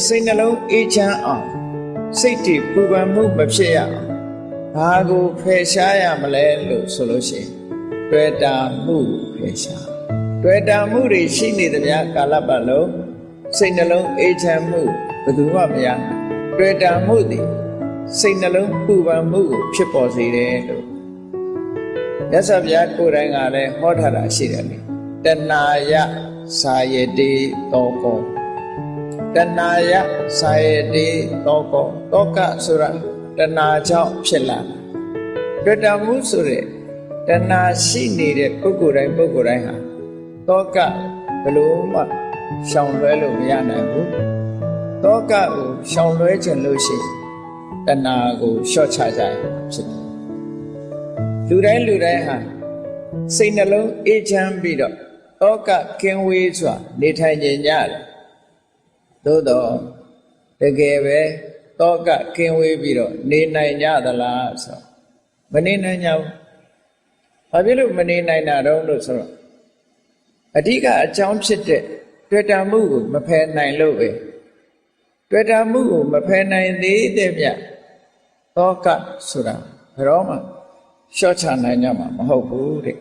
စိတ်နှလုံးအေးချမ်းအောင်စိတ်တည်ပူပန်မှုမဖြစ်ရအောင်ဘာကိုဖယ်ရှားရမလဲလို့ဆိုလို့ရှိရင်တွေ့တာမှုဖယ်ရှားတွေ့တာမှုတွေရှိနေသမျှကာလပတ်လုံးစိတ်နှလုံးအေးချမ်းမှုဘယ်သူမှမရတွေ့တာမှုသည်စိတ်နှလုံးပူပန်မှုကိုဖြစ်ပေါ်စေတယ်လို့မြတ်စွာဘုရားကိုယ်တိုင်ကလည်းဟောထားတာရှိတယ်လေတဏှာယစာယတိတောကောတဏှာယစာယတိတောကောတောကဆိုတာတဏှာကြောင့်ဖြစ်လာတွေ့တာမှုဆိုတဲ့တဏှာရှိနေတဲ့ပုဂ္ဂိုလ်တိုင်းဟာတောကဘယ်လိုမှရှောင်လွှဲလို့မရနိုင်ဘူးတောကကိုရှောင်လွှဲခြင်းလို့ရှိရင်တဏှာကိုလျှော့ချကြရဖြစ်တယ်လူတိုင်းဟာစိတ်နှလုံးအေးချမ်းပြီးတော့တောကကင်းဝေးစွာနေထိုင်ကြရတယ်သို့တော့တကယ်ပဲတောကကင်းဝေးပြီးတော့နေနိုင်ကြသလားဆိုမနေနိုင်ကြဘူးဘာဖြစ်လို့မနေနိုင်တာတော့လို့ဆိုတော့အဓိကအကြောင်းဖြစ်တဲ့တွေ့တာမှုကိုမဖယ်နိုင်လို့ပဲတွေ့တာမှုကိုမဖယ်နိုင်သေးတဲ့မြတ်တောကဆိုတာဘယ်တော့မှရှော့ချနိုင်ကြမှာမဟုတ်ဘူးတဲ့